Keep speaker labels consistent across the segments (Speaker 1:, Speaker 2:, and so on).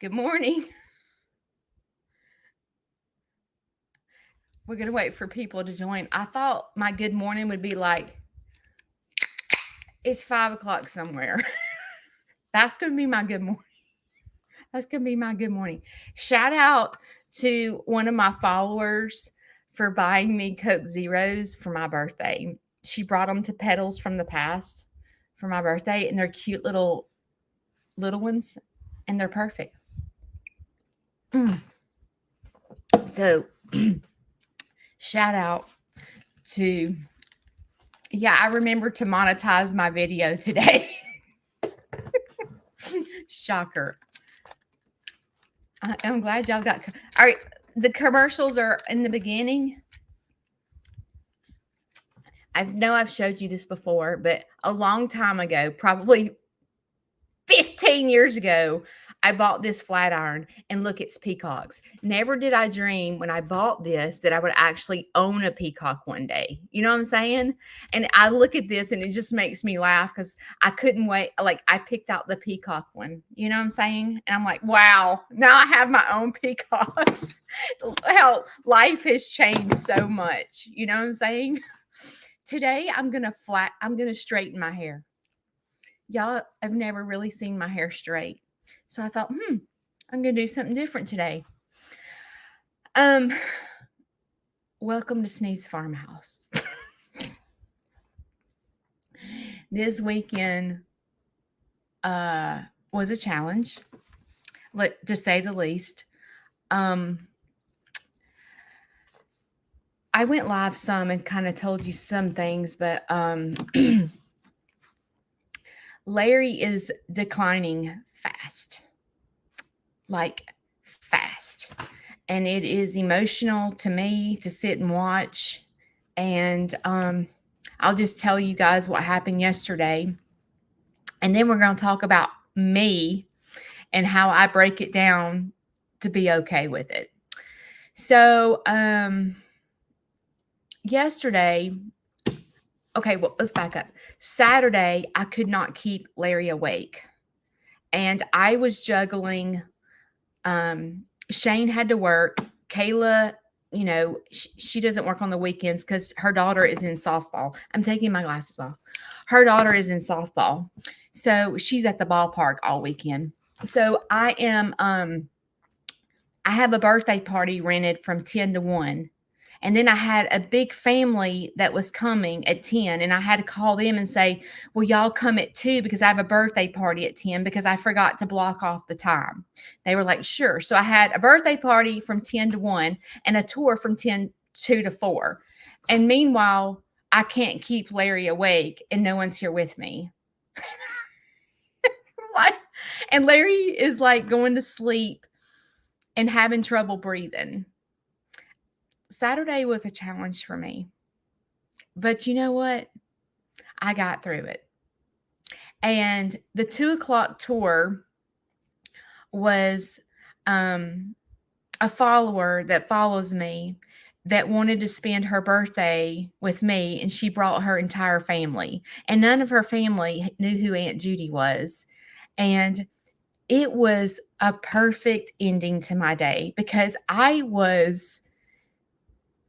Speaker 1: Good morning. We're going to wait for people to join. I thought my good morning would be like, it's 5 o'clock somewhere. That's going to be my good morning. That's going to be my good morning. Shout out to one of my followers for buying me Coke Zeros for my birthday. She brought them to Petals from the Past for my birthday, and they're cute little ones, and they're perfect. So, shout out to, I remember to monetize my video today. Shocker. I'm glad y'all got, all right, the commercials are in the beginning. I know I've showed you this before, but a long time ago, probably 15 years ago, I bought this flat iron, and look, it's peacocks. Never did I dream when I bought this that I would actually own a peacock one day. You know what I'm saying? And I look at this and it just makes me laugh because I couldn't wait. Like, I picked out the peacock one. You know what I'm saying? And I'm like, wow, now I have my own peacocks. How life has changed so much. You know what I'm saying? Today, I'm going to straighten my hair. Y'all have never really seen my hair straight. So I thought, I'm going to do something different today. Welcome to Sneed's Farmhouse. This weekend was a challenge, to say the least. I went live some and kind of told you some things, but Larry is declining fast, like fast. And it is emotional to me to sit and watch. And I'll just tell you guys what happened yesterday. And then we're going to talk about me and how I break it down to be okay with it. So yesterday, okay, well, let's back up. Saturday, I could not keep Larry awake. And I was juggling. Shane had to work. Kayla, she doesn't work on the weekends because her daughter is in softball. I'm taking my glasses off. Her daughter is in softball. So she's at the ballpark all weekend. So I have a birthday party rented from 10 to 1. And then I had a big family that was coming at 10, and I had to call them and say, well, y'all come at 2 because I have a birthday party at 10 because I forgot to block off the time. They were like, sure. So I had a birthday party from 10 to 1 and a tour from 2 to 4. And meanwhile, I can't keep Larry awake and no one's here with me. And Larry is like going to sleep and having trouble breathing. Saturday was a challenge for me, but you know what? I got through it. And the 2:00 tour was a follower that follows me that wanted to spend her birthday with me, and she brought her entire family. And none of her family knew who Aunt Judy was. And it was a perfect ending to my day because I was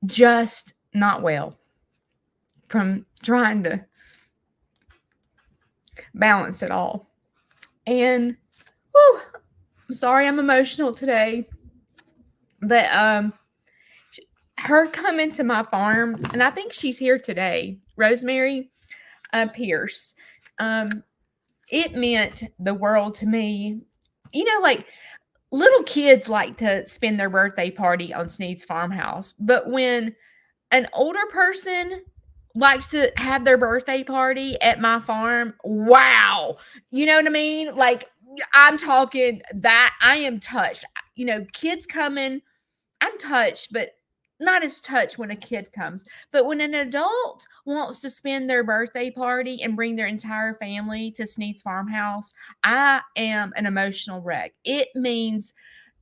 Speaker 1: just not well from trying to balance it all. And I'm sorry I'm emotional today, but her coming to my farm, and I think she's here today, Rosemary Pierce, it meant the world to me. Like little kids like to spend their birthday party on Sneed's Farmhouse, but when an older person likes to have their birthday party at my farm, wow. You know what I mean? Like, I'm talking that I am touched. Kids coming, I'm touched, but not as touched when a kid comes. But when an adult wants to spend their birthday party and bring their entire family to Sneed's Farmhouse, I am an emotional wreck. It means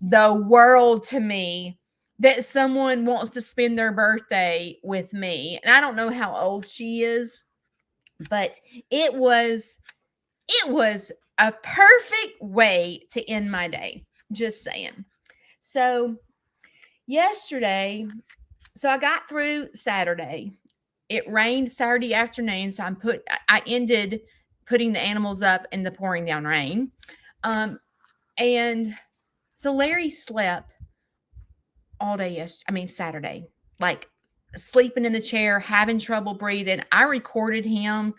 Speaker 1: the world to me that someone wants to spend their birthday with me. And I don't know how old she is, but it was a perfect way to end my day. Just saying. So yesterday, so I got through Saturday. It rained Saturday afternoon, so I ended putting the animals up in the pouring down rain. And so Larry slept all day Saturday, like sleeping in the chair, having trouble breathing. I recorded him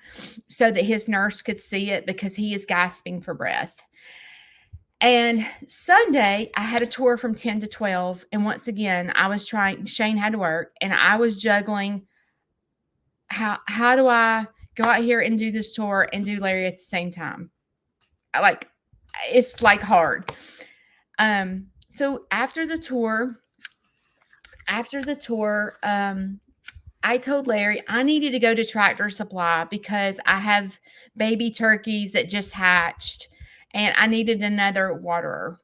Speaker 1: so that his nurse could see it because he is gasping for breath. And Sunday, I had a tour from 10 to 12. And once again, Shane had to work, and I was juggling how do I go out here and do this tour and do Larry at the same time? It's like hard. So after the tour, I told Larry I needed to go to Tractor Supply because I have baby turkeys that just hatched and I needed another waterer.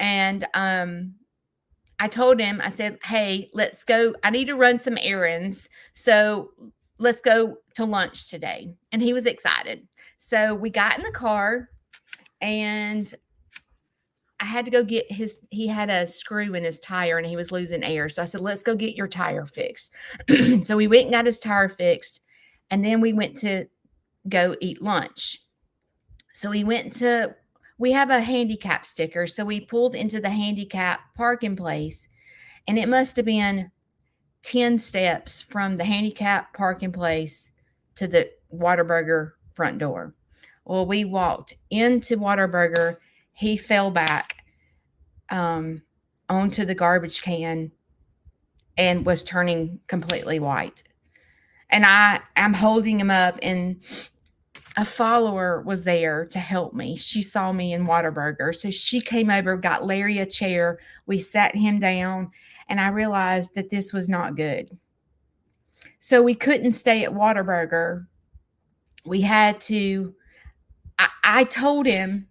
Speaker 1: And I told him, I said, hey, let's go. I need to run some errands. So let's go to lunch today. And he was excited. So we got in the car and I had to go get he had a screw in his tire and he was losing air. So I said, let's go get your tire fixed. So we went and got his tire fixed. And then we went to go eat lunch. So we have a handicap sticker. So we pulled into the handicap parking place, and it must have been 10 steps from the handicap parking place to the Whataburger front door. Well, we walked into Whataburger. He fell back onto the garbage can and was turning completely white. And I'm holding him up, and a follower was there to help me. She saw me in Whataburger. So she came over, got Larry a chair. We sat him down, and I realized that this was not good. So we couldn't stay at Whataburger. We had to, I told him,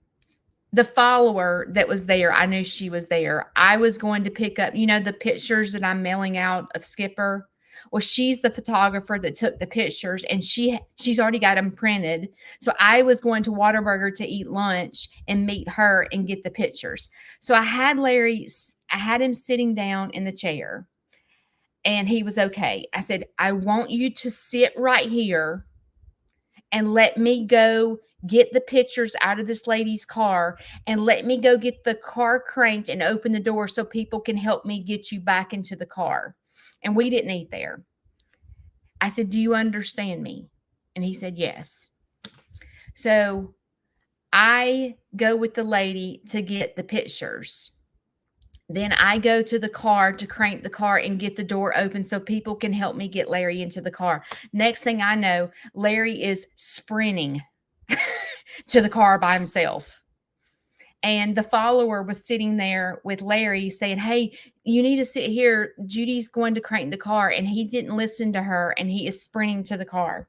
Speaker 1: the follower that was there, I knew she was there. I was going to pick up, the pictures that I'm mailing out of Skipper. Well, she's the photographer that took the pictures, and she's already got them printed. So I was going to Whataburger to eat lunch and meet her and get the pictures. So I had him sitting down in the chair, and he was okay. I said, I want you to sit right here and let me go get the pictures out of this lady's car, and let me go get the car cranked and open the door so people can help me get you back into the car. And we didn't eat there. I said, do you understand me? And he said, yes. So I go with the lady to get the pictures. Then I go to the car to crank the car and get the door open so people can help me get Larry into the car. Next thing I know, Larry is sprinting to the car by himself. And the follower was sitting there with Larry saying, hey, you need to sit here. Judy's going to crank the car. And he didn't listen to her, and he is sprinting to the car.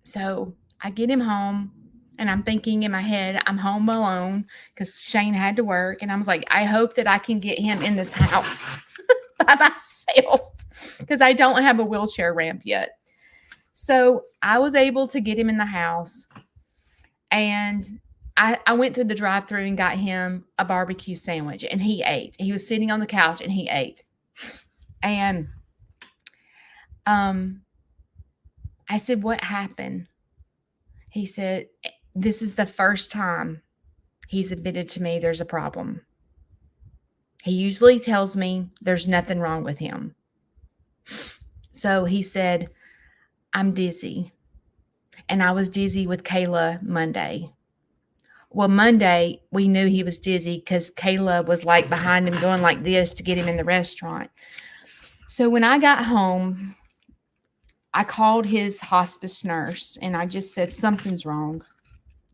Speaker 1: So I get him home, and I'm thinking in my head, I'm home alone because Shane had to work. And I was like, I hope that I can get him in this house by myself because I don't have a wheelchair ramp yet. So I was able to get him in the house. And I went through the drive-thru and got him a barbecue sandwich, and he ate. He was sitting on the couch and he ate. And I said, what happened? He said, this is the first time he's admitted to me there's a problem. He usually tells me there's nothing wrong with him. So he said, I'm dizzy. And I was dizzy with Kayla Monday. Well, Monday, we knew he was dizzy because Kayla was like behind him going like this to get him in the restaurant. So when I got home, I called his hospice nurse and I just said, something's wrong.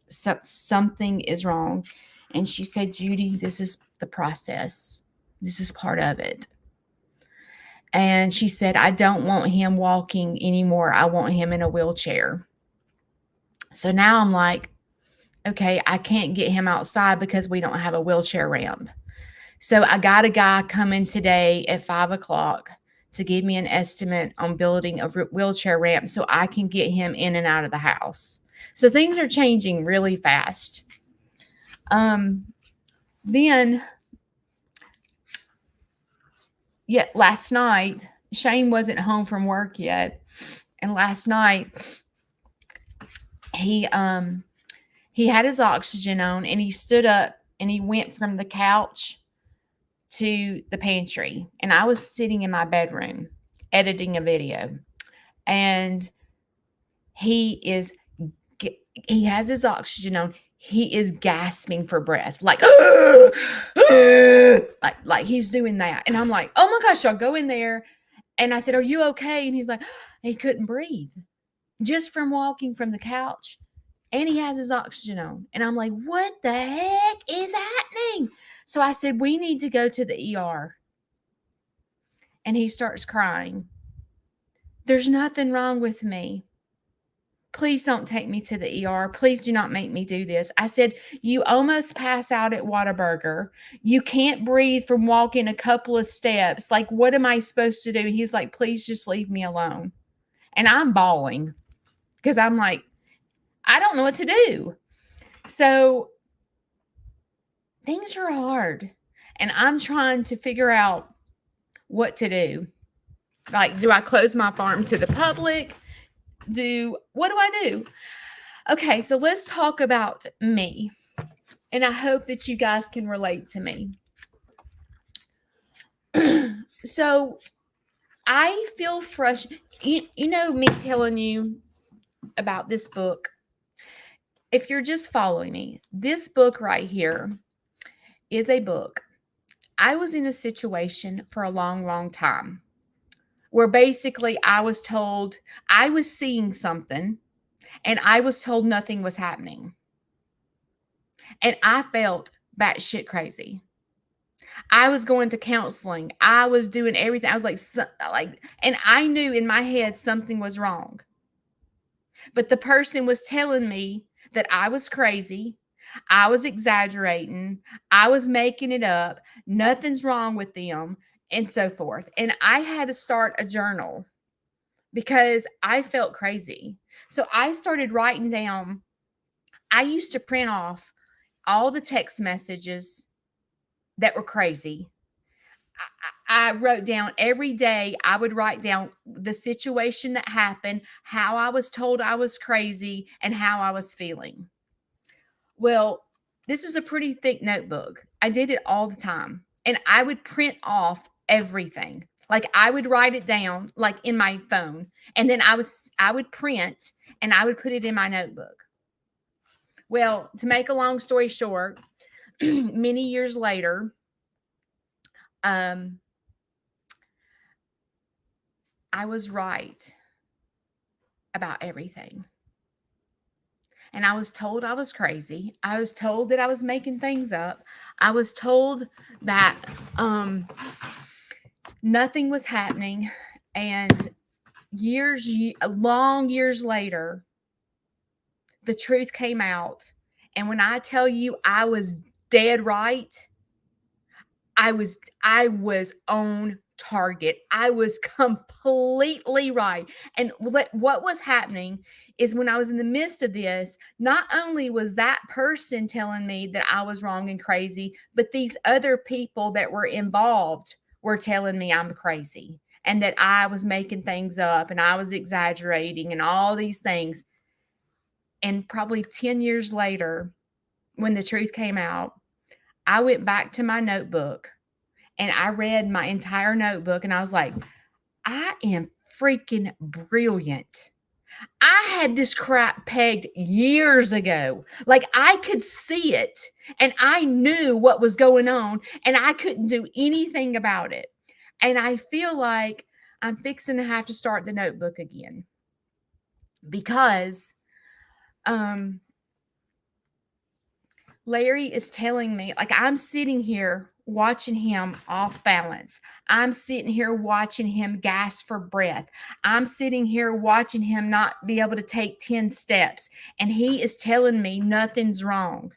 Speaker 1: Something is wrong. And she said, Judy, this is the process. This is part of it. And she said, I don't want him walking anymore. I want him in a wheelchair. So now I'm like, okay, I can't get him outside because we don't have a wheelchair ramp. So I got a guy coming today at 5:00 to give me an estimate on building a wheelchair ramp so I can get him in and out of the house. So things are changing really fast. Then, last night, Shane wasn't home from work yet. And last night, he had his oxygen on, and he stood up and he went from the couch to the pantry. And I was sitting in my bedroom editing a video. And he has his oxygen on. He is gasping for breath, like he's doing that. And I'm like, oh my gosh, I'll go in there. And I said, are you okay? And he's like, he couldn't breathe just from walking from the couch. And he has his oxygen on. And I'm like, what the heck is happening? So I said, we need to go to the ER. And he starts crying. There's nothing wrong with me. Please don't take me to the ER. Please do not make me do this. I said, you almost pass out at Whataburger. You can't breathe from walking a couple of steps. Like, what am I supposed to do? He's like, please just leave me alone. And I'm bawling because I'm like, I don't know what to do. So things are hard. And I'm trying to figure out what to do. Like, do I close my farm to the public? What do I do? Okay, so let's talk about me. And I hope that you guys can relate to me. So I feel frustrated. You know me telling you about this book. If you're just following me, this book right here is a book. I was in a situation for a long, long time where basically I was told I was seeing something and I was told nothing was happening. And I felt batshit crazy. I was going to counseling. I was doing everything. I was like, and I knew in my head something was wrong. But the person was telling me that I was crazy. I was exaggerating. I was making it up. Nothing's wrong with them, and so forth. And I had to start a journal because I felt crazy. So I started writing down. I used to print off all the text messages that were crazy. I wrote down every day. I would write down the situation that happened, how I was told I was crazy, and how I was feeling. Well, this is a pretty thick notebook. I did it all the time. And I would print off everything. Like I would write it down like in my phone. And then I would print and I would put it in my notebook. Well, to make a long story short, many years later, I was right about everything. And I was told I was crazy. I was told that I was making things up. I was told that nothing was happening. And long years later, the truth came out. And when I tell you I was dead right, I was on target. I was completely right. And what was happening is when I was in the midst of this, not only was that person telling me that I was wrong and crazy, but these other people that were involved were telling me I'm crazy and that I was making things up and I was exaggerating and all these things. And probably 10 years later, when the truth came out, I went back to my notebook and I read my entire notebook and I was like, I am freaking brilliant. I had this crap pegged years ago. Like I could see it and I knew what was going on and I couldn't do anything about it. And I feel like I'm fixing to have to start the notebook again because Larry is telling me, like, I'm sitting here watching him off balance. I'm sitting here watching him gasp for breath. I'm sitting here watching him not be able to take 10 steps. And he is telling me nothing's wrong.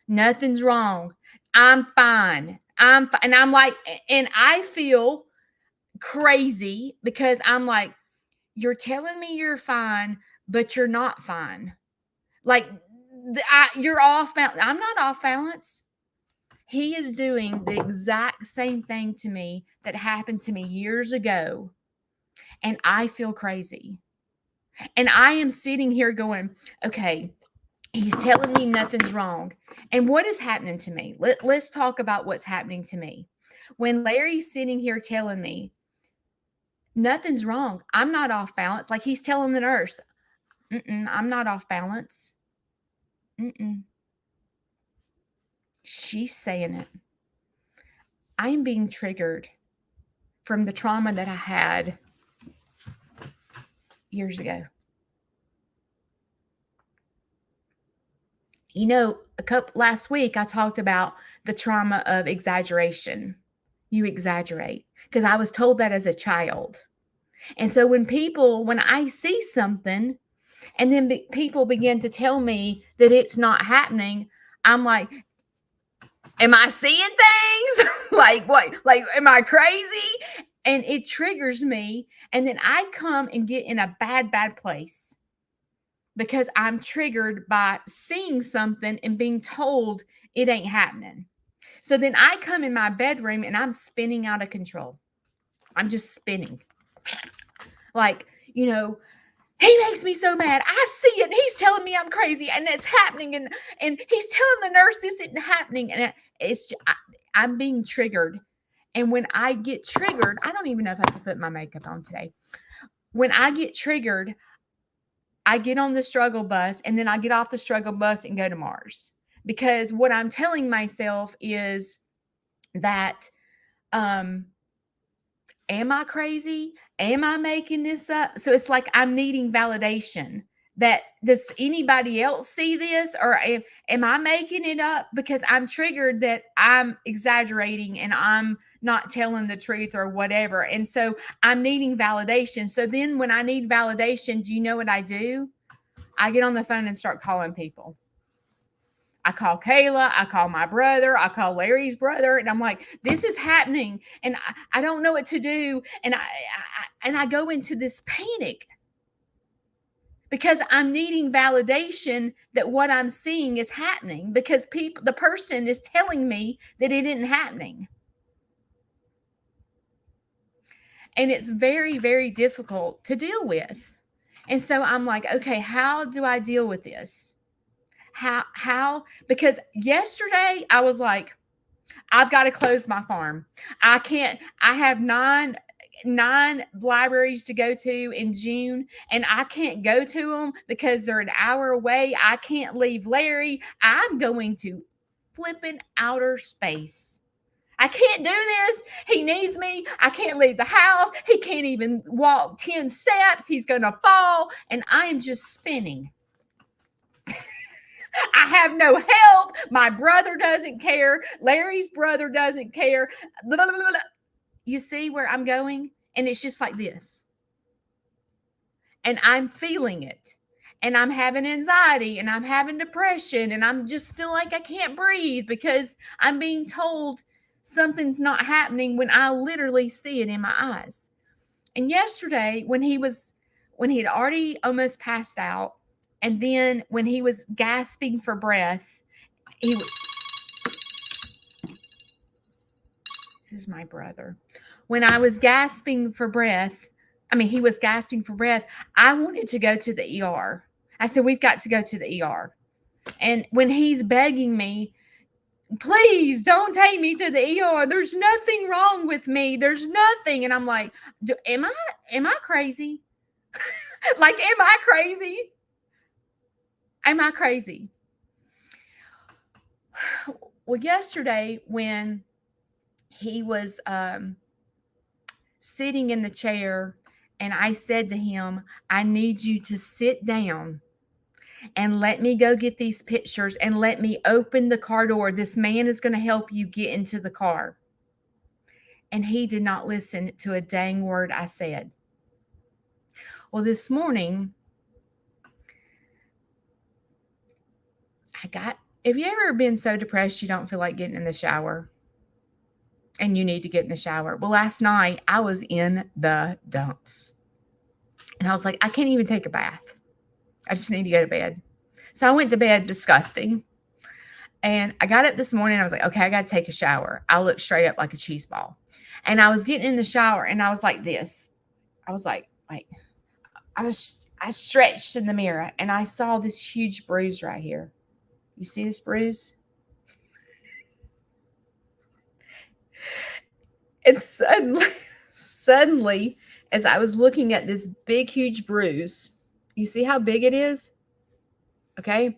Speaker 1: Nothing's wrong. I'm fine. I'm fine. And I'm like, and I feel crazy because I'm like, you're telling me you're fine, but you're not fine. Like, you're off balance. I'm not off balance. He is doing the exact same thing to me that happened to me years ago. And I feel crazy. And I am sitting here going, okay, he's telling me nothing's wrong. And what is happening to me? Let's talk about what's happening to me. When Larry's sitting here telling me nothing's wrong, I'm not off balance. Like he's telling the nurse, I'm not off balance. She's saying it. I'm being triggered from the trauma that I had years ago. You know, last week I talked about the trauma of exaggeration. You exaggerate because I was told that as a child. And so when I see something and then people begin to tell me that it's not happening, I'm like, am I seeing things? Like what? Like, am I crazy? And it triggers me. And then I come and get in a bad place because I'm triggered by seeing something and being told it ain't happening. So then I come in my bedroom and I'm spinning out of control. I'm just spinning. Like, he makes me so mad. I see it. And he's telling me I'm crazy and it's happening. And he's telling the nurse this isn't happening. And I'm being triggered. And when I get triggered, I don't even know if I have to put my makeup on today. When I get triggered, I get on the struggle bus and then I get off the struggle bus and go to Mars. Because what I'm telling myself is that, am I crazy? Am I making this up? So it's like I'm needing validation. That does anybody else see this, or am I making it up because I'm triggered that I'm exaggerating and I'm not telling the truth or whatever? And so I'm needing validation. So then when I need validation, do you know what I do? I get on the phone and start calling people. I call Kayla, I call my brother, I call Larry's brother, and I'm like, this is happening, and I don't know what to do, and I go into this panic because I'm needing validation that what I'm seeing is happening because the person is telling me that it isn't happening. And it's very, very difficult to deal with. And so I'm like, okay, how do I deal with this? How? Because yesterday I was like, I've got to close my farm. I have nine libraries to go to in June, and I can't go to them because they're an hour away. I can't leave Larry. I'm going to flipping outer space. I can't do this. He needs me. I can't leave the house. He can't even walk 10 steps. He's going to fall. And I am just spinning. I have no help. My brother doesn't care. Larry's brother doesn't care. Blah, blah, blah. You see where I'm going? And it's just like this. And I'm feeling it. And I'm having anxiety and I'm having depression and I'm just feel like I can't breathe because I'm being told something's not happening when I literally see it in my eyes. And yesterday when he had already almost passed out, and then when he was gasping for breath, this is my brother. When I was gasping for breath, he was gasping for breath, I wanted to go to the ER. I said, we've got to go to the ER. And when he's begging me, please don't take me to the ER. There's nothing wrong with me. There's nothing. And I'm like, am I crazy? Like, am I crazy? Am I crazy? Well, yesterday when he was sitting in the chair and I said to him, I need you to sit down and let me go get these pictures and let me open the car door. This man is going to help you get into the car. And he did not listen to a dang word I said. Well, this morning, have you ever been so depressed you don't feel like getting in the shower? and you need to get in the shower. Well, last night I was in the dumps. And I was like, I can't even take a bath. I just need to go to bed. So I went to bed disgusting. And I got up this morning. I was like, okay, I got to take a shower. I looked straight up like a cheese ball. And I was getting in the shower and I was like this. I was like, I stretched in the mirror and I saw this huge bruise right here. You see this bruise? And suddenly, as I was looking at this big, huge bruise, you see how big it is? Okay.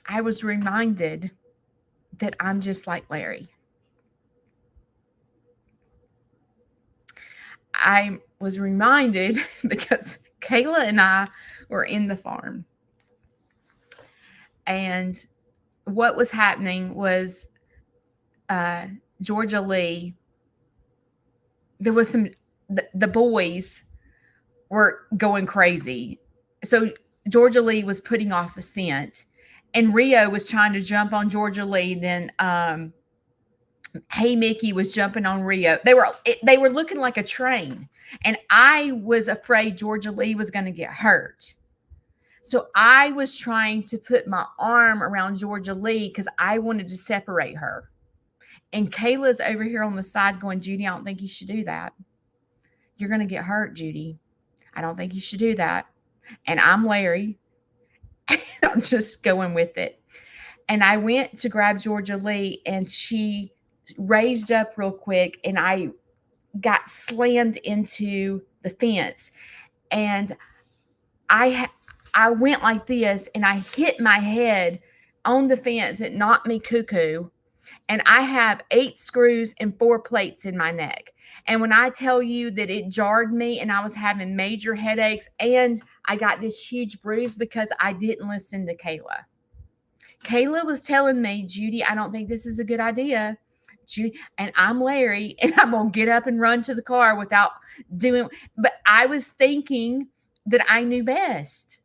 Speaker 1: I was reminded that I'm just like Larry. I was reminded because Kayla and I were in the farm. And what was happening was Georgia Lee, there was the boys were going crazy. So Georgia Lee was putting off a scent and Rio was trying to jump on Georgia Lee. Then Hey Mickey was jumping on Rio. They were looking like a train. And I was afraid Georgia Lee was going to get hurt. So I was trying to put my arm around Georgia Lee because I wanted to separate her. And Kayla's over here on the side going, Judy, I don't think you should do that. You're going to get hurt, Judy. I don't think you should do that. And I'm Larry. And I'm just going with it. And I went to grab Georgia Lee and she raised up real quick and I got slammed into the fence. And I went like this and I hit my head on the fence. It knocked me cuckoo. And I have 8 screws and 4 plates in my neck. And when I tell you that it jarred me and I was having major headaches and I got this huge bruise because I didn't listen to Kayla. Kayla was telling me, Judy, I don't think this is a good idea. Judy, and I'm Larry and I'm going to get up and run to the car without doing. But I was thinking that I knew best.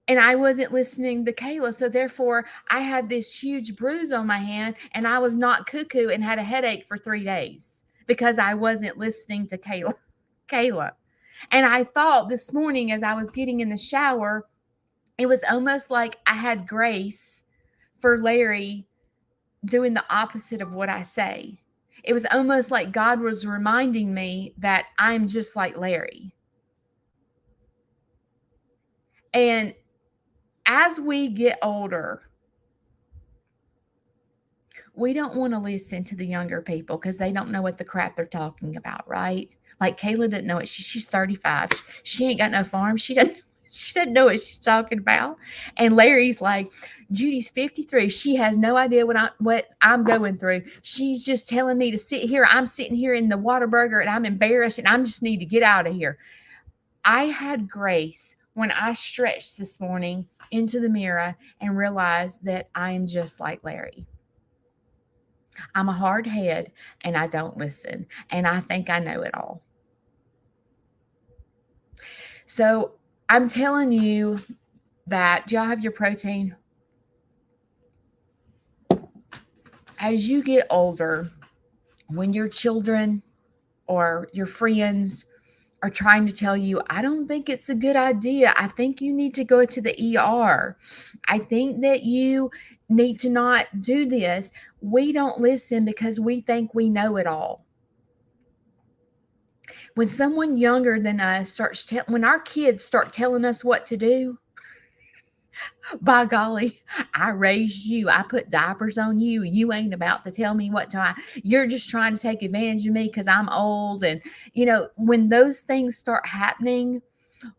Speaker 1: And I wasn't listening to Kayla. So therefore, I had this huge bruise on my hand and I was not cuckoo and had a headache for 3 days because I wasn't listening to Kayla. And I thought this morning as I was getting in the shower, it was almost like I had grace for Larry doing the opposite of what I say. It was almost like God was reminding me that I'm just like Larry. And as we get older, we don't want to listen to the younger people because they don't know what the crap they're talking about, right? Like Kayla didn't know it. She's 35. She ain't got no farm. She doesn't know what she's talking about. And Larry's like, Judy's 53. She has no idea what I'm going through. She's just telling me to sit here. I'm sitting here in the Whataburger and I'm embarrassed and I just need to get out of here. I had grace when I stretched this morning into the mirror and realized that I'm just like Larry. I'm a hard head and I don't listen. And I think I know it all. So I'm telling you that, do y'all have your protein? As you get older, when your children or your friends are trying to tell you, I don't think it's a good idea. I think you need to go to the ER. I think that you need to not do this. We don't listen because we think we know it all. When someone younger than us when our kids start telling us what to do, by golly, I raised you. I put diapers on you. You ain't about to tell me what to. You're just trying to take advantage of me because I'm old. And, when those things start happening,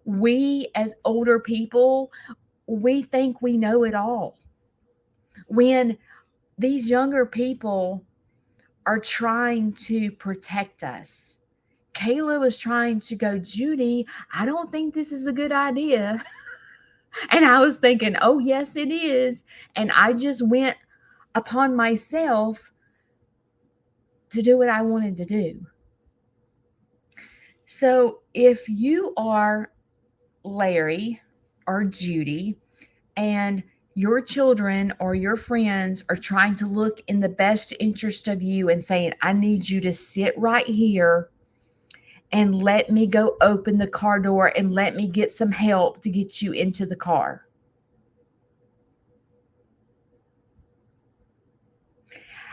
Speaker 1: we as older people, we think we know it all. When these younger people are trying to protect us, Kayla was trying to go, Judy, I don't think this is a good idea. And I was thinking, oh, yes, it is. And I just went upon myself to do what I wanted to do. So if you are Larry or Judy and your children or your friends are trying to look in the best interest of you and saying, I need you to sit right here and let me go open the car door and let me get some help to get you into the car.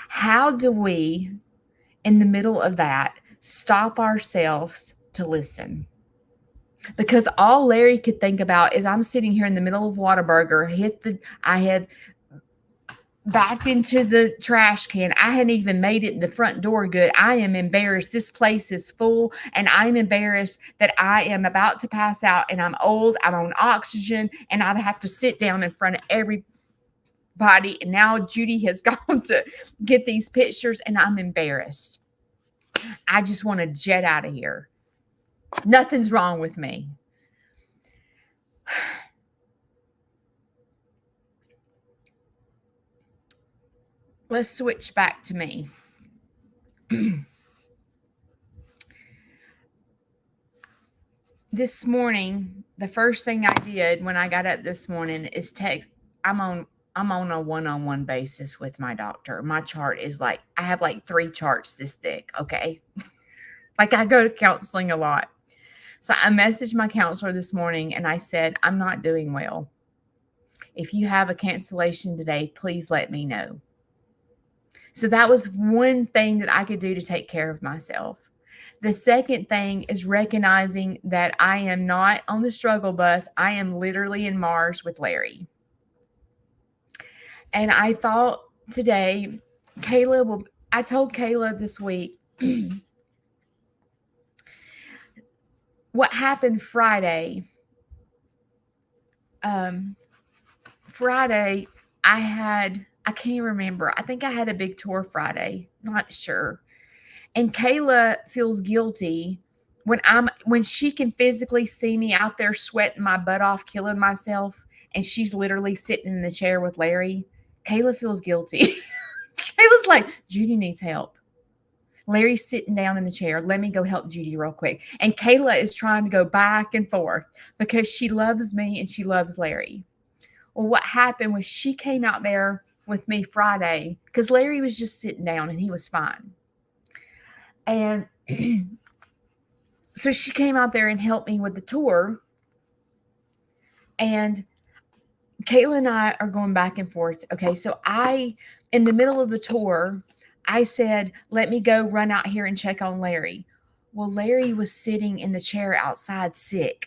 Speaker 1: How do we, in the middle of that, stop ourselves to listen? Because all Larry could think about is I'm sitting here in the middle of Whataburger, I have backed into the trash can. I hadn't even made it in the front door good. I am embarrassed. This place is full, and I'm embarrassed that I am about to pass out, and I'm old, I'm on oxygen, and I have to sit down in front of everybody. And now Judy has gone to get these pictures, and I'm embarrassed. I just want to jet out of here. Nothing's wrong with me. Let's switch back to me. This morning, the first thing I did when I got up this morning is text. I'm on a one-on-one basis with my doctor. My chart is like, I have like 3 charts this thick, okay? Like I go to counseling a lot. So I messaged my counselor this morning and I said, I'm not doing well. If you have a cancellation today, please let me know. So that was one thing that I could do to take care of myself. The second thing is recognizing that I am not on the struggle bus. I am literally in Mars with Larry. And I thought today, I told Kayla this week, what happened Friday. Friday, I can't remember. I think I had a big tour Friday. Not sure. And Kayla feels guilty when she can physically see me out there sweating my butt off, killing myself, and she's literally sitting in the chair with Larry. Kayla feels guilty. Kayla's like, Judy needs help. Larry's sitting down in the chair. Let me go help Judy real quick. And Kayla is trying to go back and forth because she loves me and she loves Larry. Well, what happened was she came out there with me Friday because Larry was just sitting down and he was fine. And so she came out there and helped me with the tour. And Kayla and I are going back and forth. Okay, so in the middle of the tour, I said, let me go run out here and check on Larry. Well, Larry was sitting in the chair outside sick.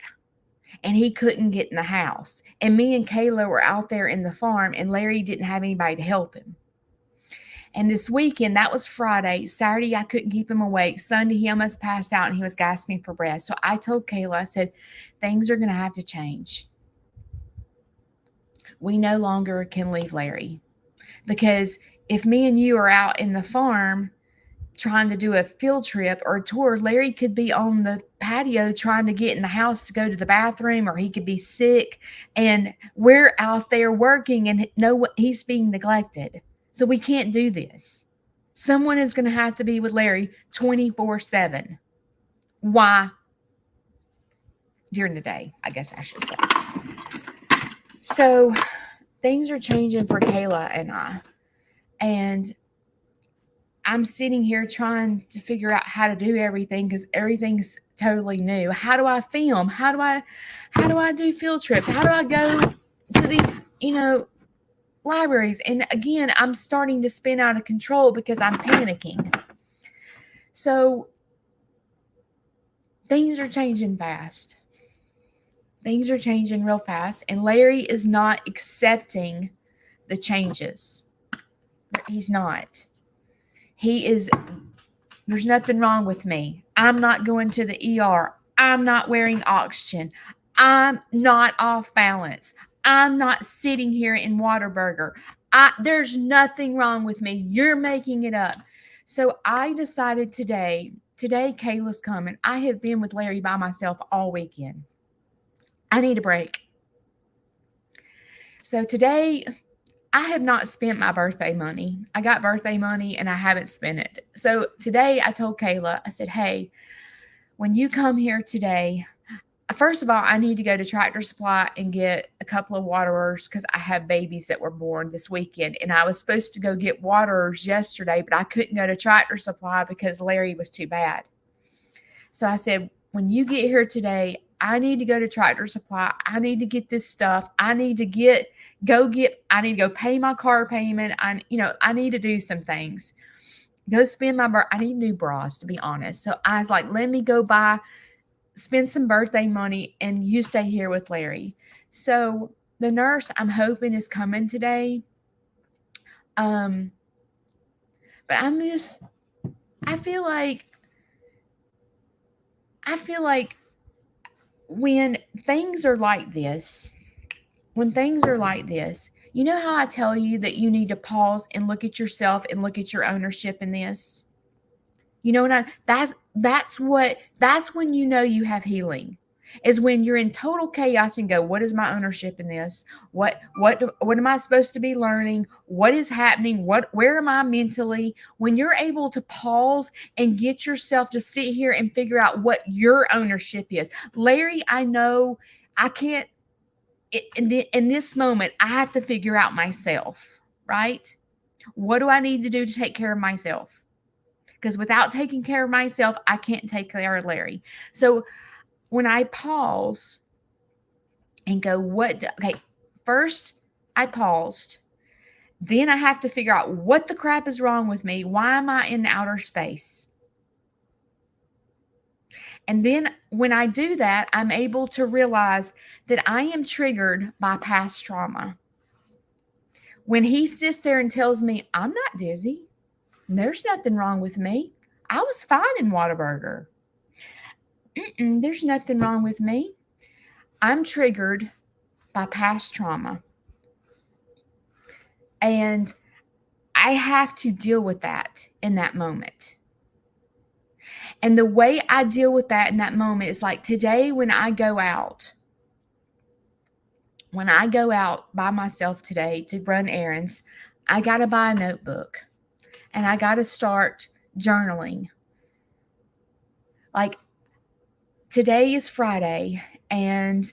Speaker 1: And he couldn't get in the house. And me and Kayla were out there in the farm, and Larry didn't have anybody to help him. And this weekend, that was Friday. Saturday, I couldn't keep him awake. Sunday, he almost passed out, and he was gasping for breath. So I told Kayla, I said, things are going to have to change. We no longer can leave Larry. Because if me and you are out in the farm trying to do a field trip or a tour, Larry could be on the patio trying to get in the house to go to the bathroom, or he could be sick, and we're out there working and he's being neglected. So we can't do this. Someone is going to have to be with Larry 24/7. Why? During the day, I guess I should say. So things are changing for Kayla and I. And I'm sitting here trying to figure out how to do everything because everything's totally new. How do I film? How do I do field trips? How do I go to these, libraries? And again, I'm starting to spin out of control because I'm panicking. So things are changing fast. Things are changing real fast. And Larry is not accepting the changes. He's not. There's nothing wrong with me. I'm not going to the ER. I'm not wearing oxygen. I'm not off balance. I'm not sitting here in Whataburger. There's nothing wrong with me. You're making it up. So I decided today Kayla's coming. I have been with Larry by myself all weekend. I need a break. So today, I have not spent my birthday money. I got birthday money and I haven't spent it. So today I told Kayla, I said, hey, when you come here today, First of all, I need to go to Tractor Supply and get a couple of waterers because I have babies that were born this weekend. And I was supposed to go get waterers yesterday, but I couldn't go to Tractor Supply because Larry was too bad. So I said, when you get here today, I need to go to Tractor Supply. I need to get this stuff. I need to go pay my car payment. I need to do some things. Go spend I need new bras, to be honest. So I was like, let me go spend some birthday money, and you stay here with Larry. So the nurse, I'm hoping, is coming today. But I feel like when things are like this, you know how I tell you that you need to pause and look at yourself and look at your ownership in this? You know what that's when you know you have healing. Is when you're in total chaos and go, what is my ownership in this? What am I supposed to be learning? What is happening? Where am I mentally? When you're able to pause and get yourself to sit here and figure out what your ownership is. Larry, I know I can't in this moment, I have to figure out myself, right? What do I need to do to take care of myself? Because without taking care of myself, I can't take care of Larry. So when I pause and go, first I paused. Then I have to figure out what the crap is wrong with me. Why am I in outer space? And then when I do that, I'm able to realize that I am triggered by past trauma. When he sits there and tells me, I'm not dizzy. There's nothing wrong with me. I was fine in Whataburger. There's nothing wrong with me. I'm triggered by past trauma. And I have to deal with that in that moment. And the way I deal with that in that moment is like today when I go out by myself today to run errands, I got to buy a notebook and I got to start journaling. Like today is Friday and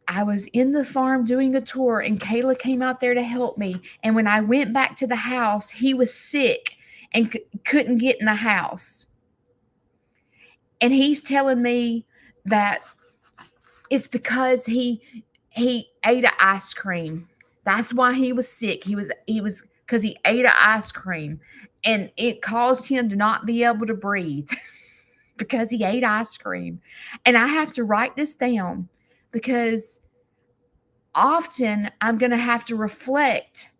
Speaker 1: I was in the farm doing a tour and Kayla came out there to help me. And when I went back to the house, he was sick and couldn't get in the house. And he's telling me that it's because he ate an ice cream. That's why he was sick. He was because he ate an ice cream and it caused him to not be able to breathe because he ate ice cream. And I have to write this down because often I'm going to have to reflect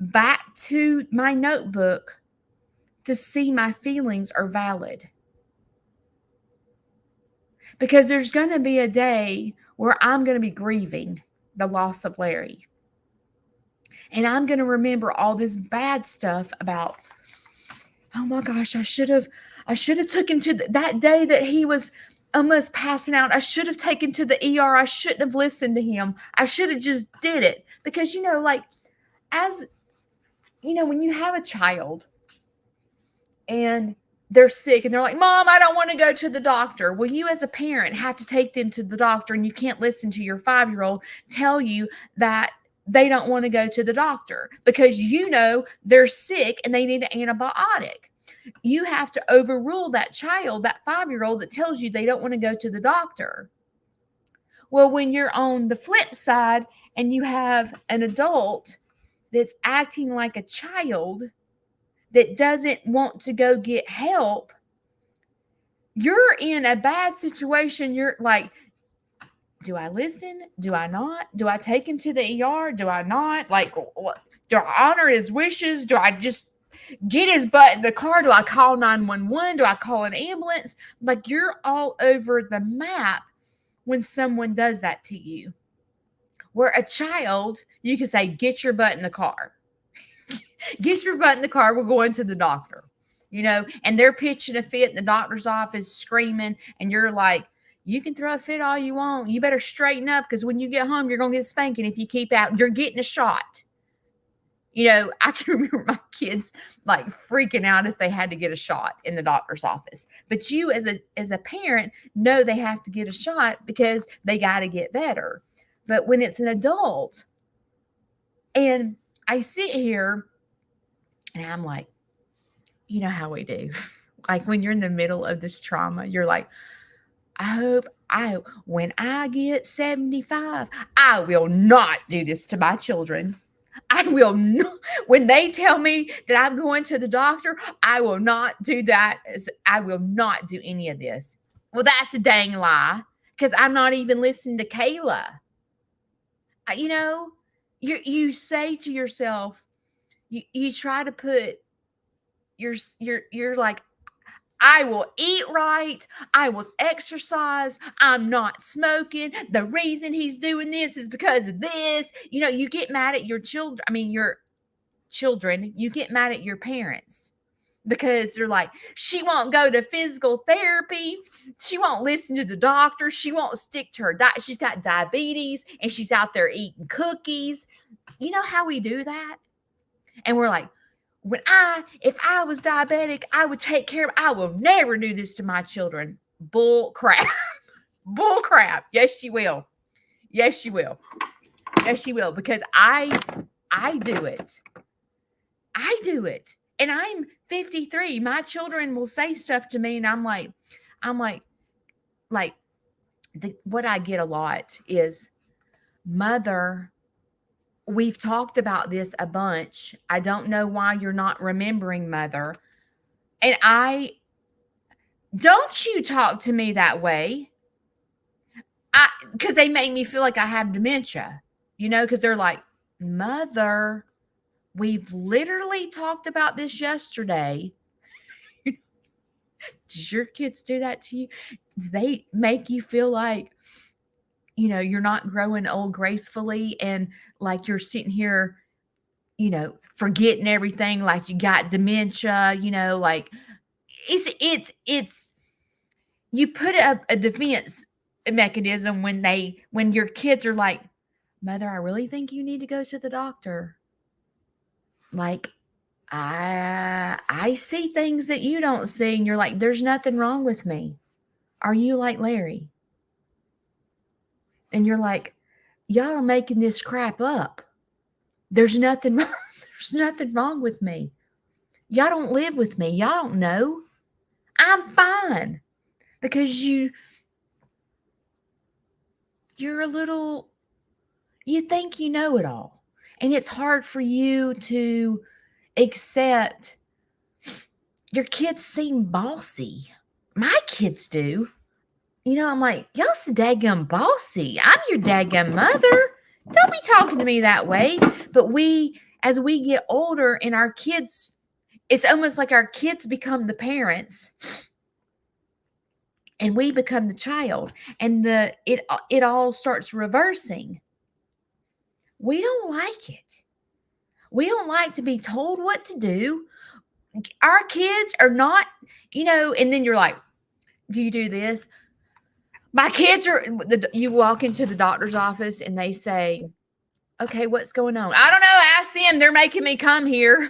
Speaker 1: back to my notebook to see my feelings are valid. Because there's going to be a day where I'm going to be grieving the loss of Larry. And I'm going to remember all this bad stuff about, oh my gosh, I should have took him to that day that he was almost passing out. I should have taken to the ER. I shouldn't have listened to him. I should have just did it. Because, as, when you have a child and they're sick and they're like, Mom, I don't want to go to the doctor. Well, you as a parent have to take them to the doctor, and you can't listen to your 5-year-old tell you that they don't want to go to the doctor because they're sick and they need an antibiotic. You have to overrule that child, that 5-year-old that tells you they don't want to go to the doctor. Well, when you're on the flip side and you have an adult that's acting like a child that doesn't want to go get help, you're in a bad situation. You're like, do I listen? Do I not? Do I take him to the ER? Do I not? Like, what? Do I honor his wishes? Do I just get his butt in the car? Do I call 911? Do I call an ambulance? Like, you're all over the map when someone does that to you. Where a child, you can say, get your butt in the car. Get your butt in the car. We're going to the doctor, and they're pitching a fit in the doctor's office screaming. And you're like, you can throw a fit all you want. You better straighten up because when you get home, you're going to get spanking if you keep out. You're getting a shot. I can remember my kids like freaking out if they had to get a shot in the doctor's office. But you as a parent know they have to get a shot because they got to get better. But when it's an adult and I sit here and I'm like, you know how we do. Like when you're in the middle of this trauma, you're like, when I get 75, I will not do this to my children. I will not, when they tell me that I'm going to the doctor, I will not do that. I will not do any of this. Well, that's a dang lie because I'm not even listening to Kayla. You know, you say to yourself, you try to put you're like, I will eat right. I will exercise. I'm not smoking. The reason he's doing this is because of this. You get mad at your children. I mean, your children, you get mad at your parents because they're like, she won't go to physical therapy. She won't listen to the doctor. She won't stick to her diet. She's got diabetes and she's out there eating cookies. You know how we do that? And we're like, if I was diabetic, I would take care of, I will never do this to my children. Bull crap. Bull crap. Yes, you will. Yes, you will. Yes, you will. Because I do it. I do it. And I'm 53. My children will say stuff to me and I'm like, what I get a lot is, Mother, we've talked about this a bunch. I don't know why you're not remembering, Mother. And don't you talk to me that way. Because they make me feel like I have dementia, because they're like, Mother, we've literally talked about this yesterday. Does your kids do that to you? Do they make you feel like, you're not growing old gracefully and like you're sitting here, forgetting everything, like you got dementia, like it's you put up a defense mechanism when your kids are like, Mother, I really think you need to go to the doctor. Like, I see things that you don't see, and you're like, there's nothing wrong with me. Are you like Larry? And you're like, y'all are making this crap up. There's nothing wrong. There's nothing wrong with me. Y'all don't live with me. Y'all don't know. I'm fine. Because you're you think you know it all. And it's hard for you to accept your kids seem bossy. My kids do. I'm like, y'all so daggum bossy. I'm your daggum mother. Don't be talking to me that way. But as we get older and our kids, it's almost like our kids become the parents and we become the child, and it all starts reversing. We don't like it. We don't like to be told what to do. Our kids are not, and then you're like, do you do this? My kids you walk into the doctor's office and they say, okay, what's going on? I don't know. Ask them. They're making me come here.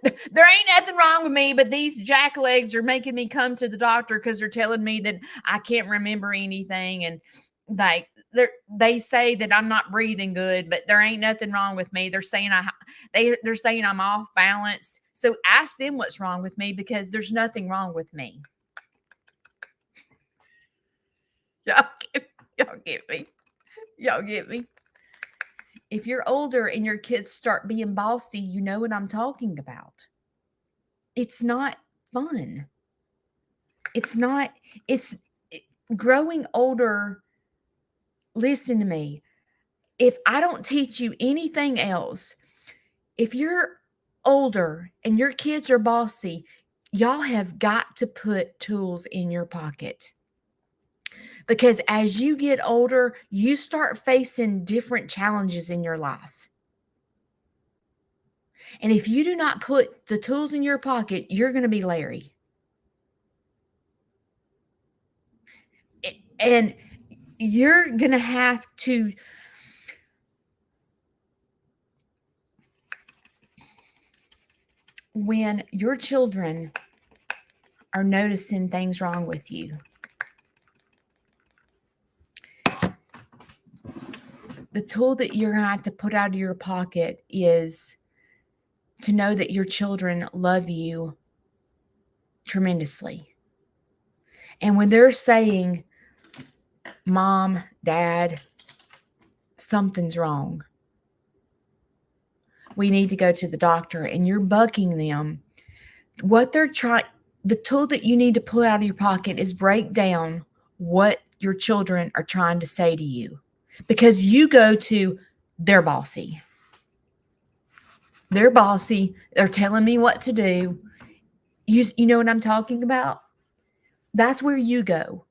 Speaker 1: There ain't nothing wrong with me, but these jacklegs are making me come to the doctor because they're telling me that I can't remember anything. And like, they say that I'm not breathing good, but there ain't nothing wrong with me. They're saying they're saying I'm off balance. So ask them what's wrong with me because there's nothing wrong with me. Y'all get me. Y'all get me. If you're older and your kids start being bossy, you know what I'm talking about. It's not fun. It's growing older. Listen to me. If I don't teach you anything else, if you're older and your kids are bossy, y'all have got to put tools in your pocket. Because as you get older, you start facing different challenges in your life. And if you do not put the tools in your pocket, you're going to be Larry. And you're going to have to when your children are noticing things wrong with you, the tool that you're going to have to put out of your pocket is to know that your children love you tremendously. And when they're saying, Mom, Dad, something's wrong, we need to go to the doctor, and you're bucking them, the tool that you need to pull out of your pocket is break down what your children are trying to say to you. Because you go to, they're bossy. They're bossy. They're telling me what to do. You know what I'm talking about? That's where you go.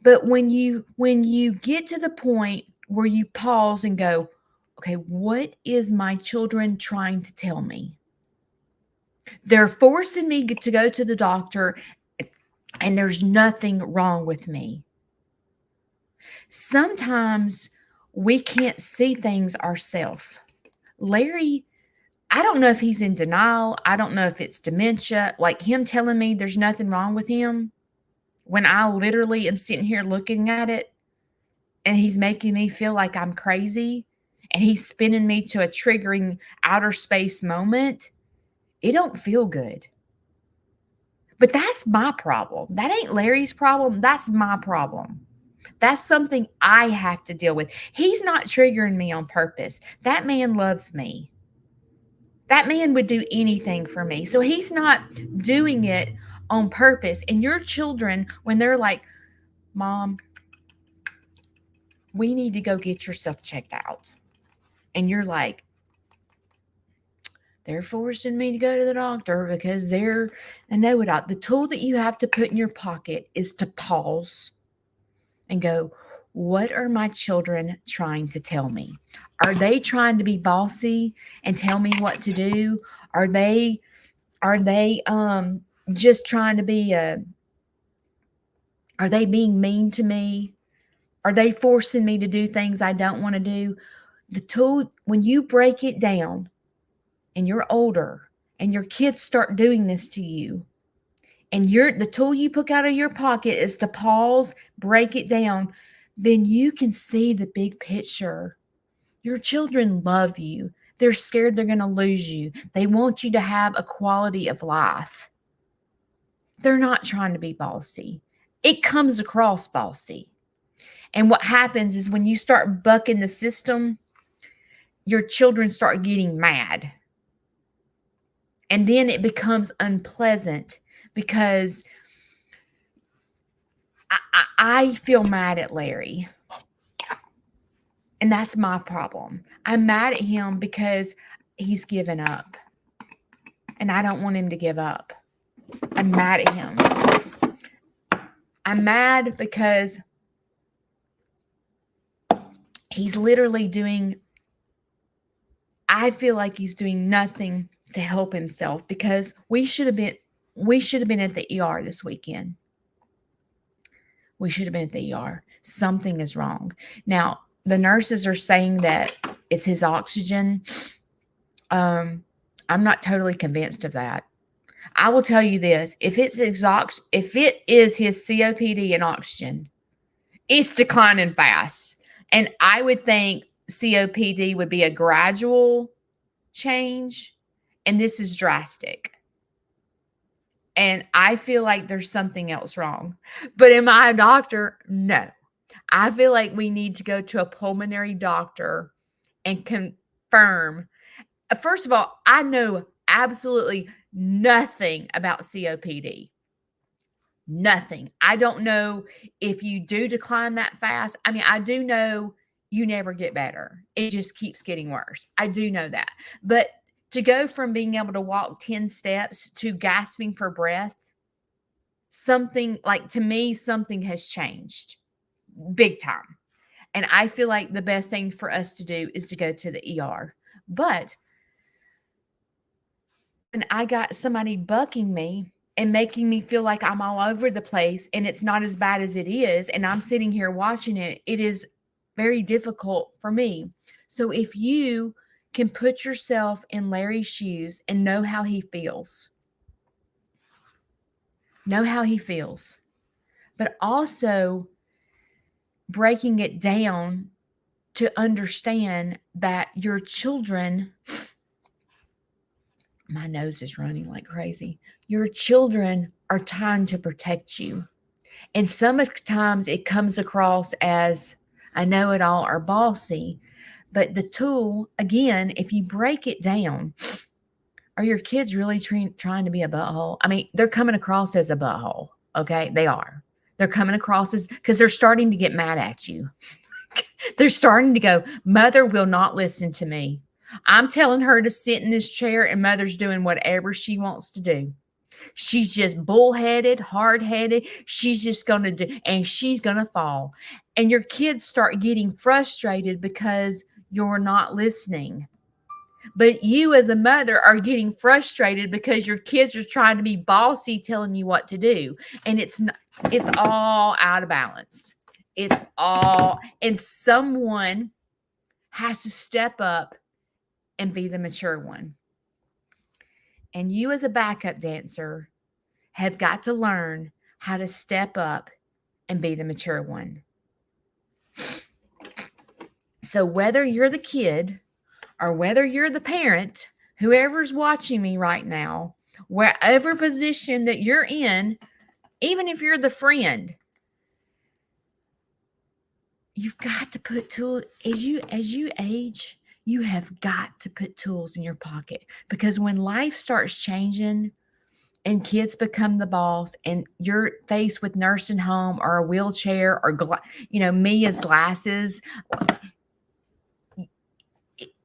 Speaker 1: But when you get to the point where you pause and go, okay, what is my children trying to tell me? They're forcing me to go to the doctor, and there's nothing wrong with me. Sometimes we can't see things ourselves. Larry, I don't know if he's in denial. I don't know if it's dementia, like him telling me there's nothing wrong with him when I literally am sitting here looking at it, and he's making me feel like I'm crazy, and he's spinning me to a triggering outer space moment. It don't feel good. But that's my problem. That ain't Larry's problem. That's my problem. That's something I have to deal with. He's not triggering me on purpose. That man loves me. That man would do anything for me. So he's not doing it on purpose. And your children, when they're like, Mom, we need to go get yourself checked out. And you're like, they're forcing me to go to the doctor because they're a know-it-all. The tool that you have to put in your pocket is to pause and go, what are my children trying to tell me? Are they trying to be bossy and tell me what to do? Are they just trying to be are they being mean to me? Are they forcing me to do things I don't want to do? The tool, when you break it down and you're older and your kids start doing this to you, and the tool you pick out of your pocket is to pause, break it down, then you can see the big picture. Your children love you. They're scared they're going to lose you. They want you to have a quality of life. They're not trying to be bossy. It comes across bossy. And what happens is when you start bucking the system, your children start getting mad. And then it becomes unpleasant because I feel mad at Larry. And that's my problem. I'm mad at him because he's given up. And I don't want him to give up. I'm mad at him. I'm mad because he's literally I feel like he's doing nothing to help himself, because we should have been at the ER this weekend. We should have been at the ER. Something is wrong. Now, the nurses are saying that it's his oxygen. I'm not totally convinced of that. I will tell you this: if it is his COPD and oxygen, it's declining fast. And I would think COPD would be a gradual change, and this is drastic. And I feel like there's something else wrong. But am I a doctor? No. I feel like we need to go to a pulmonary doctor and confirm. First of all, I know absolutely nothing about COPD. Nothing. I don't know if you do decline that fast. I mean, I do know you never get better. It just keeps getting worse. I do know that. But to go from being able to walk 10 steps to gasping for breath, something has changed big time. And I feel like the best thing for us to do is to go to the ER. But when I got somebody bucking me and making me feel like I'm all over the place and it's not as bad as it is, and I'm sitting here watching it, it is very difficult for me. So if you can put yourself in Larry's shoes and know how he feels. Know how he feels. But also breaking it down to understand that your children, my nose is running like crazy. Your children are trying to protect you. And sometimes it comes across as I know it all or bossy. But the tool, again, if you break it down, are your kids really trying to be a butthole? I mean, they're coming across as a butthole. Okay. They are. They're coming across as because they're starting to get mad at you. They're starting to go, Mother will not listen to me. I'm telling her to sit in this chair and Mother's doing whatever she wants to do. She's just bullheaded, hard-headed. She's just going to do, and she's going to fall. And your kids start getting frustrated because you're not listening. But you as a mother are getting frustrated because your kids are trying to be bossy, telling you what to do. And it's all out of balance. It's all, and someone has to step up and be the mature one. And you as a backup dancer have got to learn how to step up and be the mature one. So whether you're the kid or whether you're the parent, whoever's watching me right now, wherever position that you're in, even if you're the friend, you've got to put tools as you age. You have got to put tools in your pocket, because when life starts changing and kids become the boss and you're faced with nursing home or a wheelchair or, me as glasses,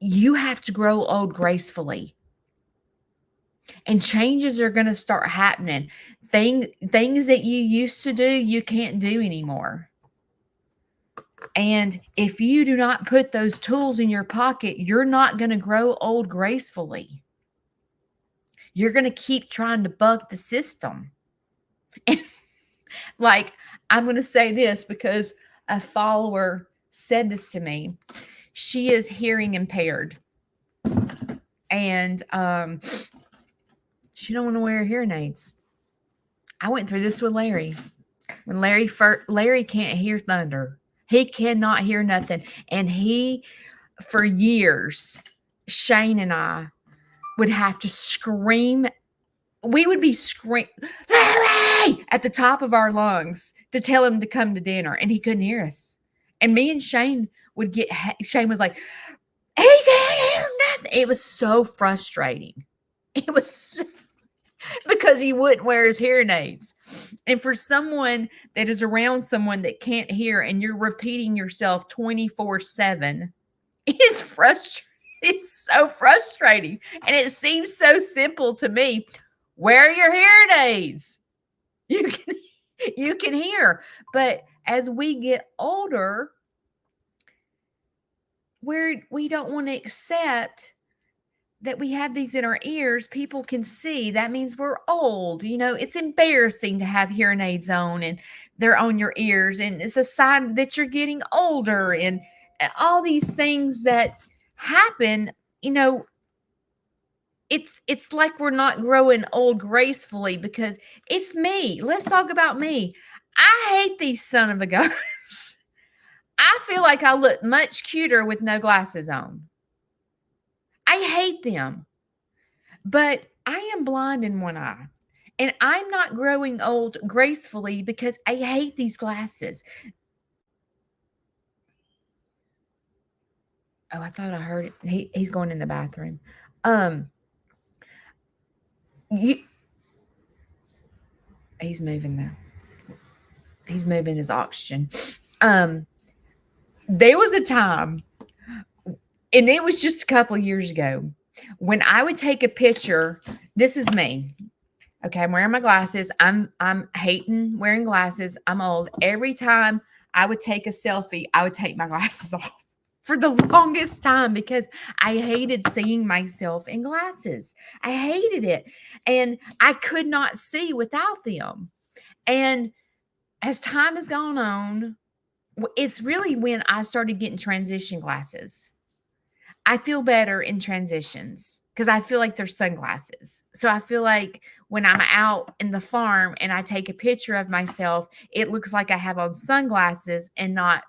Speaker 1: you have to grow old gracefully. And changes are going to start happening. Things that you used to do, you can't do anymore. And if you do not put those tools in your pocket, you're not going to grow old gracefully. You're going to keep trying to buck the system. And I'm going to say this because a follower said this to me. She is hearing impaired. And she don't want to wear hearing aids. I went through this with Larry. When Larry can't hear thunder. He cannot hear nothing. And for years, Shane and I would have to scream. We would be screaming, Larry, at the top of our lungs to tell him to come to dinner. And he couldn't hear us. And me and Shane Shane was like, he can't hear nothing. It was so frustrating. It was because he wouldn't wear his hearing aids. And for someone that is around someone that can't hear and you're repeating yourself 24/7, it's frustrating. It's so frustrating. And it seems so simple to me. Wear your hearing aids. You can hear. But as we get older, we don't want to accept that we have these in our ears. People can see. That means we're old. It's embarrassing to have hearing aids on and they're on your ears. And it's a sign that you're getting older and all these things that happen. It's like we're not growing old gracefully because it's me. Let's talk about me. I hate these son of a guns. I feel like I look much cuter with no glasses on. I hate them. But I am blind in one eye. And I'm not growing old gracefully because I hate these glasses. Oh, I thought I heard it. He's going in the bathroom. He's moving now. He's moving his oxygen. There was a time, and it was just a couple of years ago, when I would take a picture. This is me. Okay, I'm wearing my glasses. I'm hating wearing glasses. I'm old. Every time I would take a selfie, I would take my glasses off for the longest time because I hated seeing myself in glasses. I hated it. And I could not see without them. And as time has gone on, it's really when I started getting transition glasses. I feel better in transitions because I feel like they're sunglasses. So I feel like when I'm out in the farm and I take a picture of myself, it looks like I have on sunglasses and not,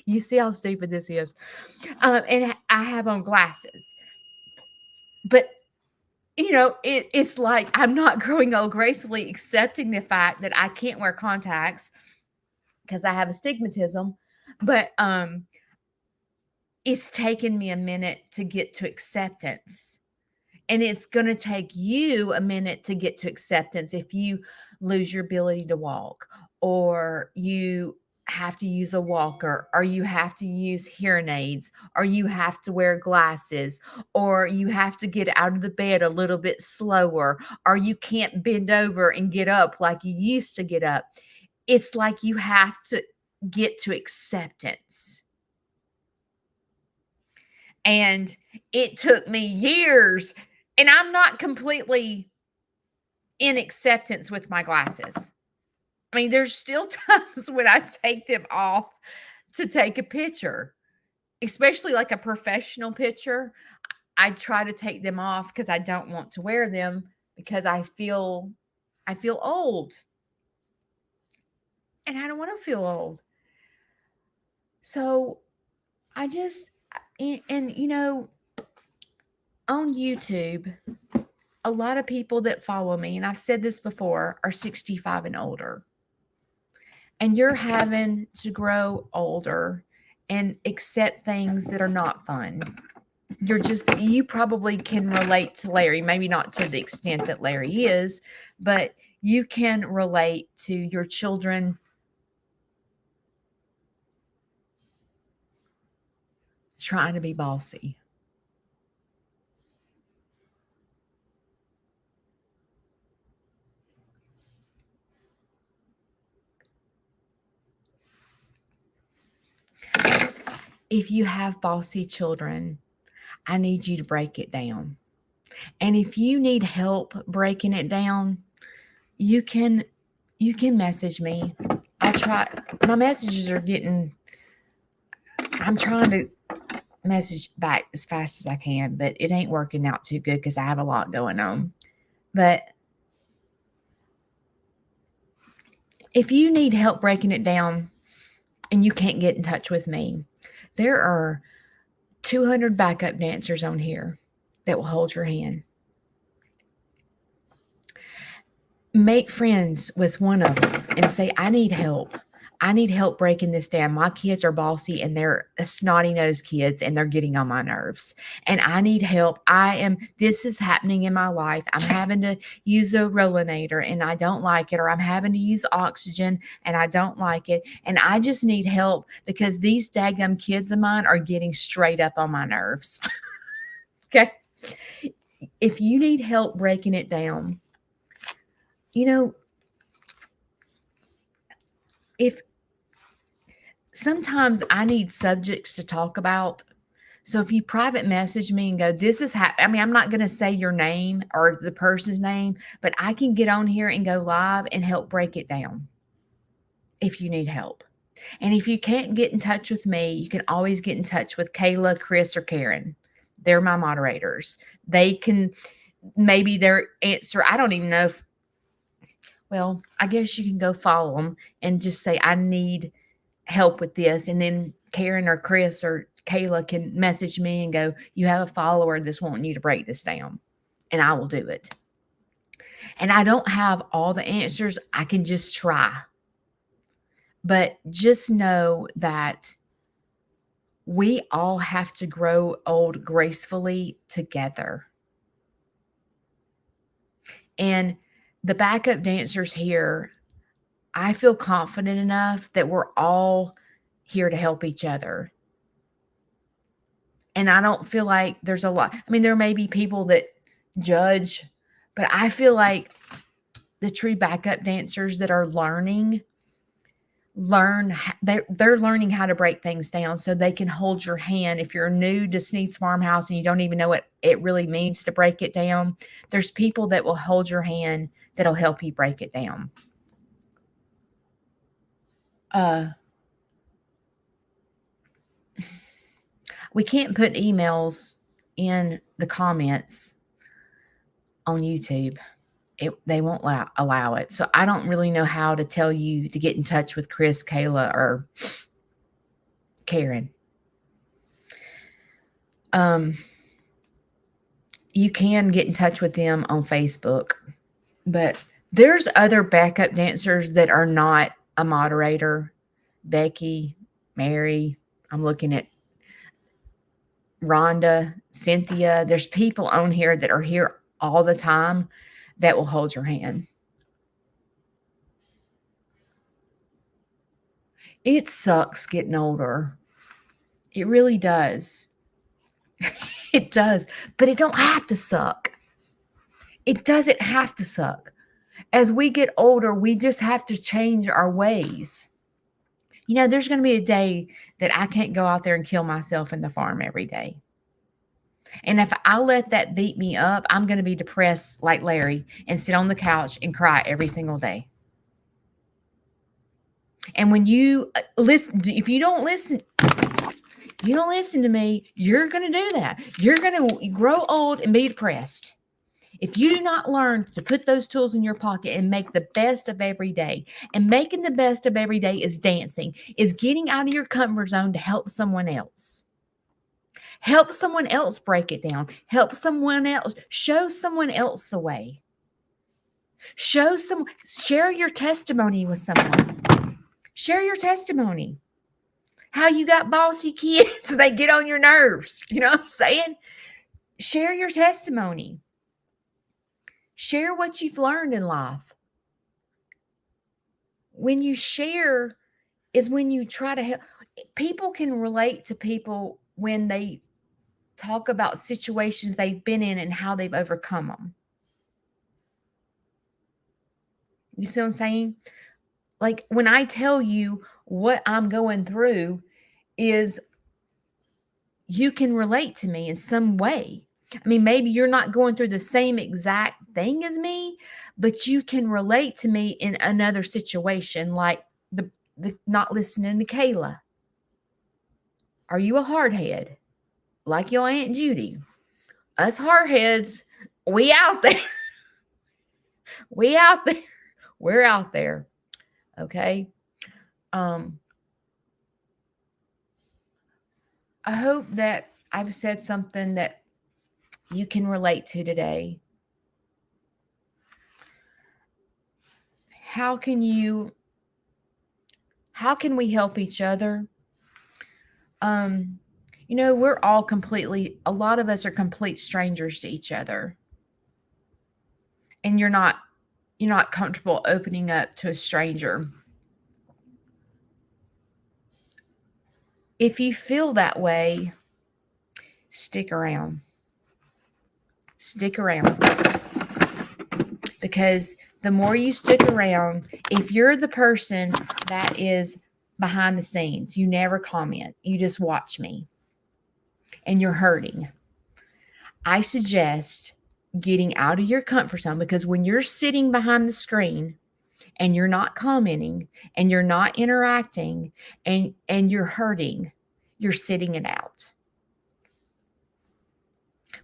Speaker 1: you see how stupid this is. And I have on glasses. But, it's like I'm not growing old gracefully, accepting the fact that I can't wear contacts because I have astigmatism. But it's taken me a minute to get to acceptance. And it's going to take you a minute to get to acceptance if you lose your ability to walk, or you have to use a walker, or you have to use hearing aids, or you have to wear glasses, or you have to get out of the bed a little bit slower, or you can't bend over and get up like you used to get up. It's like you have to get to acceptance. And it took me years, and I'm not completely in acceptance with my glasses. I mean, there's still times when I take them off to take a picture, especially like a professional picture. I try to take them off because I don't want to wear them because I feel old. And I don't want to feel old. So I just and on YouTube, a lot of people that follow me, and I've said this before, are 65 and older. And you're having to grow older and accept things that are not fun. You probably can relate to Larry, maybe not to the extent that Larry is, but you can relate to your children trying to be bossy. If you have bossy children, I need you to break it down. And if you need help breaking it down, you can message me. My messages are I'm trying to message back as fast as I can, but it ain't working out too good because I have a lot going on. But if you need help breaking it down and you can't get in touch with me, there are 200 backup dancers on here that will hold your hand. Make friends with one of them and say, I need help. I need help breaking this down. My kids are bossy and they're snotty-nosed kids and they're getting on my nerves. And I need help. This is happening in my life. I'm having to use a Rolinator and I don't like it, or I'm having to use oxygen and I don't like it. And I just need help because these daggum kids of mine are getting straight up on my nerves. Okay. If you need help breaking it down, if sometimes I need subjects to talk about. So if you private message me and go, this is I'm not going to say your name or the person's name, but I can get on here and go live and help break it down if you need help. And if you can't get in touch with me, you can always get in touch with Kayla, Chris, or Karen. They're my moderators. They can, maybe their answer, I don't even know I guess you can go follow them and just say, I need help with this. And then Karen or Chris or Kayla can message me and go, you have a follower that's wanting you to break this down. And I will do it. And I don't have all the answers. I can just try. But just know that we all have to grow old gracefully together. And the backup dancers here, I feel confident enough that we're all here to help each other. And I don't feel like there's a lot. I mean, there may be people that judge, but I feel like the true backup dancers that are they're learning how to break things down so they can hold your hand. If you're new to Sneed's Farmhouse and you don't even know what it really means to break it down, there's people that will hold your hand that'll help you break it down. We can't put emails in the comments on YouTube. They won't allow it. So I don't really know how to tell you to get in touch with Chris, Kayla, or Karen. You can get in touch with them on Facebook, but there's other backup dancers that are not a moderator. Becky, Mary, I'm looking at Rhonda, Cynthia. There's people on here that are here all the time that will hold your hand. It sucks getting older. It really does. It does, but it don't have to suck. It doesn't have to suck. As we get older, we just have to change our ways. You know, there's going to be a day that I can't go out there and kill myself in the farm every day. And if I let that beat me up, I'm going to be depressed like Larry and sit on the couch and cry every single day. And when you listen, if you don't listen to me, you're going to do that. You're going to grow old and be depressed. If you do not learn to put those tools in your pocket and make the best of every day, and making the best of every day is dancing, is getting out of your comfort zone to help someone else. Help someone else break it down. Help someone else. Show someone else the way. Share your testimony with someone. Share your testimony. How you got bossy kids, they get on your nerves. You know what I'm saying? Share your testimony. Share what you've learned in life. When you share is when you try to help. People can relate to people when they talk about situations they've been in and how they've overcome them. You see what I'm saying? Like when I tell you what I'm going through, is you can relate to me in some way. I mean, maybe you're not going through the same exact thing as me, but you can relate to me in another situation, like the not listening to Kayla. Are you a hardhead? Like your Aunt Judy. Us hardheads, we out there. We out there. We're out there. Okay. I hope that I've said something that you can relate to today. How can we help each other? You know, a lot of us are complete strangers to each other. And you're not comfortable opening up to a stranger. If you feel that way, stick around. Stick around. Because the more you stick around, if you're the person that is behind the scenes, you never comment, you just watch me, and you're hurting, I suggest getting out of your comfort zone, because when you're sitting behind the screen and you're not commenting and you're not interacting and you're hurting, you're sitting it out.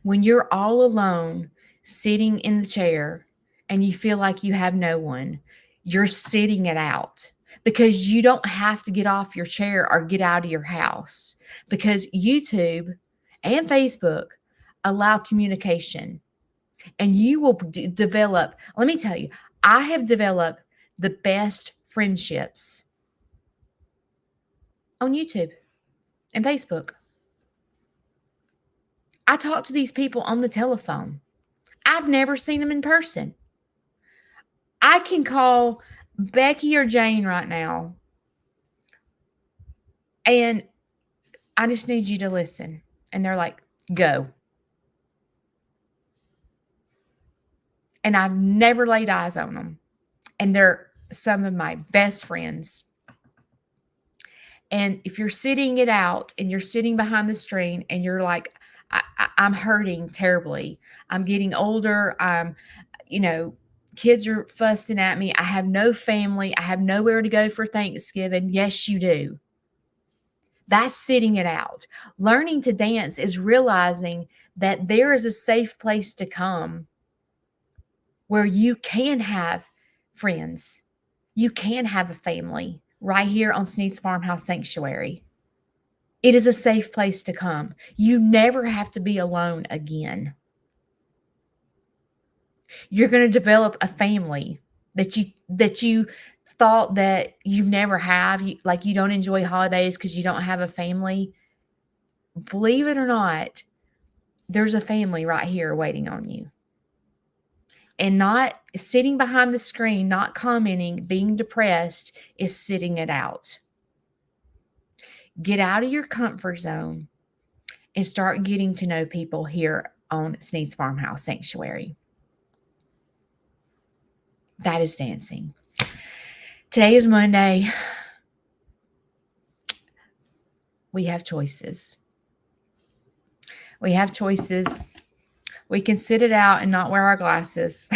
Speaker 1: When you're all alone sitting in the chair and you feel like you have no one, you're sitting it out, because you don't have to get off your chair or get out of your house, because YouTube and Facebook allow communication, and you will develop. Let me tell you, I have developed the best friendships on YouTube and Facebook. I talk to these people on the telephone. I've never seen them in person. I can call Becky or Jane right now, and I just need you to listen. And they're like, go. And I've never laid eyes on them. And they're some of my best friends. And if you're sitting it out and you're sitting behind the screen and you're like, I'm hurting terribly. I'm getting older. Kids are fussing at me. I have no family. I have nowhere to go for Thanksgiving. Yes, you do. That's sitting it out. Learning to dance is realizing that there is a safe place to come where you can have friends. You can have a family right here on Sneed's Farmhouse Sanctuary. It is a safe place to come. You never have to be alone again. You're going to develop a family that you thought that you never have. Like you don't enjoy holidays because you don't have a family. Believe it or not, there's a family right here waiting on you. And not sitting behind the screen, not commenting, being depressed is sitting it out. Get out of your comfort zone and start getting to know people here on Sneed's Farmhouse Sanctuary. That is dancing. Today is Monday. We have choices. We have choices. We can sit it out and not wear our glasses.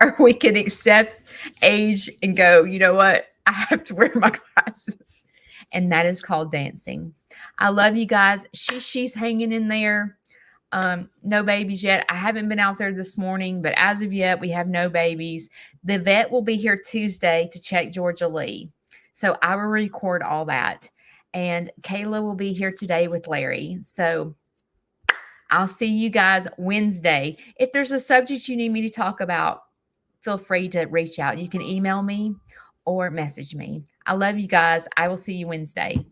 Speaker 1: Or we can accept age and go, you know what? I have to wear my glasses. And that is called dancing. I love you guys. She's hanging in there. No babies yet. I haven't been out there this morning, but as of yet, we have no babies. The vet will be here Tuesday to check Georgia Lee. So I will record all that. And Kayla will be here today with Larry. So I'll see you guys Wednesday. If there's a subject you need me to talk about, feel free to reach out. You can email me or message me. I love you guys. I will see you Wednesday.